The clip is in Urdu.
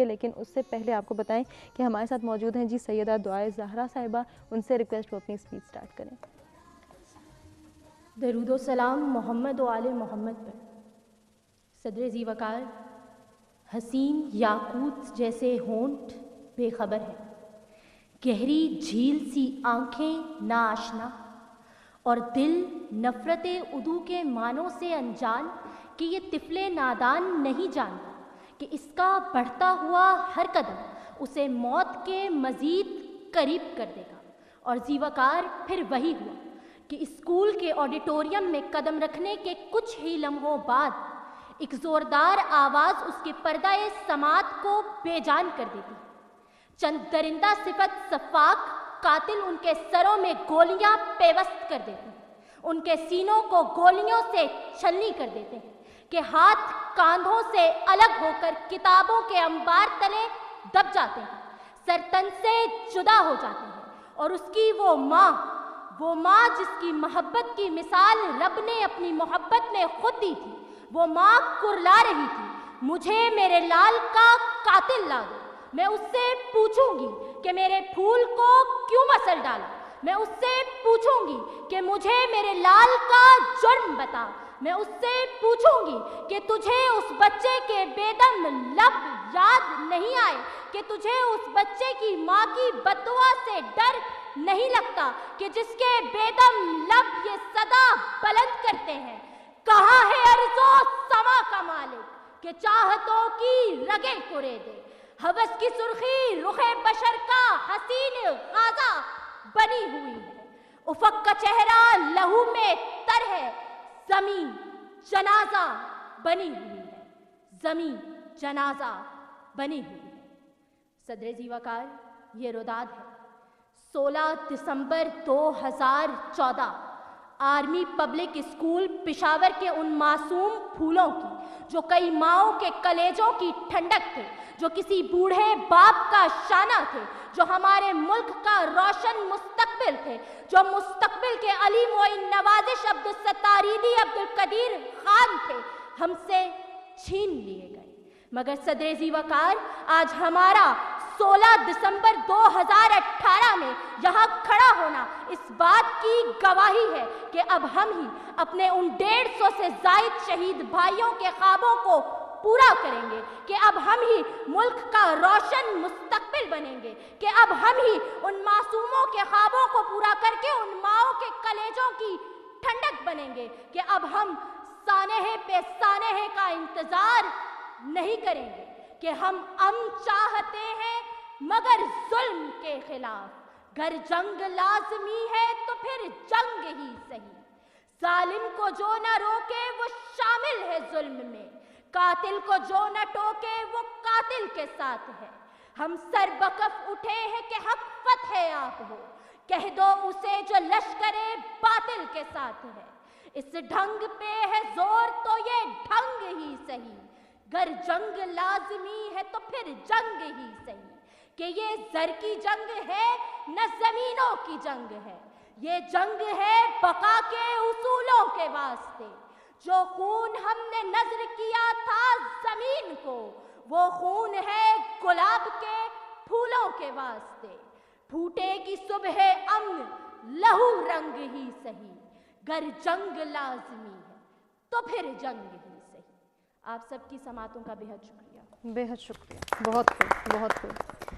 لیکن اس سے پہلے آپ کو بتائیں کہ ہمارے ساتھ موجود ہیں جی سیدہ دعائے زہرا صاحبہ. ان سے ریکویسٹ وہ اپنی اسپیچ سٹارٹ کریں. درود و سلام محمد و آل محمد پر. صدر ذی وقار، حسین یاقوت جیسے ہونٹ بے خبر ہے، گہری جھیل سی آنکھیں ناآشنا، اور دل نفرت عدو کے معنوں سے انجان کہ یہ طفل نادان نہیں جانتا کہ اس کا بڑھتا ہوا ہر قدم اسے موت کے مزید قریب کر دے گا. اور ذی وقار پھر وہی ہوا کہ اسکول کے آڈیٹوریم میں قدم رکھنے کے کچھ ہی لمحوں بعد ایک زوردار آواز اس کے پردہ سماعت کو بے جان کر دیتی. چند درندہ صفت صفاق قاتل ان کے سروں میں گولیاں پیوست کر دیتے ہیں، ان کے سینوں کو گولیوں سے چھلنی کر دیتے ہیں کہ ہاتھ کاندھوں سے الگ ہو کر کتابوں کے انبار تلے دب جاتے ہیں، سر تن سے جدا ہو جاتے ہیں. اور اس کی وہ ماں جس کی محبت کی مثال رب نے اپنی محبت میں خود دی تھی، وہ ماں کرلا رہی تھی، مجھے میرے لال کا قاتل لا دو. میں اس سے پوچھوں گی کہ میرے پھول کو کیوں مسل ڈالا، میں اس سے پوچھوں گی کہ مجھے میرے لال کا جرم بتا، میں اس سے پوچھوں گی کہ تجھے اس بچے کے بے دم لب یاد نہیں آئے، کہ تجھے اس بچے کی ماں کی بددعا سے ڈر نہیں لگتا کہ جس کے بے دم لب یہ صدا بلند کرتے ہیں، کہاں ہے ارض و سما کا مالک کہ چاہتوں کی رگیں کرے دے. ہوس کی سرخی رخ بشر کا حسین غازہ بنی ہوئی ہے، افق کا چہرہ لہو میں تر ہے، زمین جنازہ بنی ہوئی ہے، زمین جنازہ بنی ہوئی ہے. صدر ذی وقار، یہ روداد ہے. 16 دسمبر 2014 آرمی پبلک اسکول پشاور کے ان معصوم پھولوں کی جو کئی ماؤں کے کلیجوں کی ٹھنڈک تھے، جو کسی بوڑھے باپ کا شانہ تھے، جو ہمارے ملک کا روشن مستقبل تھے، جو مستقبل کے علی معین نوازش عبدالستاریدی عبدالقدیر خان تھے، ہم سے چھین لیے گئے. مگر صدر ذی وقار، آج ہمارا 16 دسمبر 2018 میں یہاں کھڑا ہونا اس بات کی گواہی ہے کہ اب ہم ہی اپنے ان 150 سے زائد شہید بھائیوں کے خوابوں کو پورا کریں گے، کہ اب ہم ہی ملک کا روشن مستقبل بنیں گے، کہ اب ہم ہی ان معصوموں کے خوابوں کو پورا کر کے ان ماؤں کے کلیجوں کی ٹھنڈک بنیں گے، کہ اب ہم سانحے پہ سانحے کا انتظار نہیں کریں گے، کہ ہم امن چاہتے ہیں مگر ظلم کے خلاف. گر جنگ لازمی ہے تو پھر جنگ ہی صحیح. ظالم کو جو نہ روکے وہ شامل ہے ظلم میں، قاتل کو جو نہ ٹوکے وہ قاتل کے ساتھ ہے. ہم سر بکف اٹھے ہیں کہ حق فتح آپ ہو، کہہ دو اسے جو لشکر باطل کے ساتھ ہے. اس ڈھنگ پہ ہے زور تو یہ ڈھنگ ہی صحیح، گر جنگ لازمی ہے تو پھر جنگ ہی صحیح. کہ یہ زر کی جنگ ہے نہ زمینوں کی جنگ ہے، یہ جنگ ہے بقا کے اصولوں کے واسطے. جو خون ہم نے نذر کیا تھا زمین کو، وہ خون ہے گلاب کے پھولوں کے واسطے. پھوٹے گی صبح امن لہو رنگ ہی صحیح، گر جنگ لازمی ہے تو پھر جنگ ہی صحیح. آپ سب کی سماعتوں کا بہت شکریہ. بہت شکریہ. بہت خوب.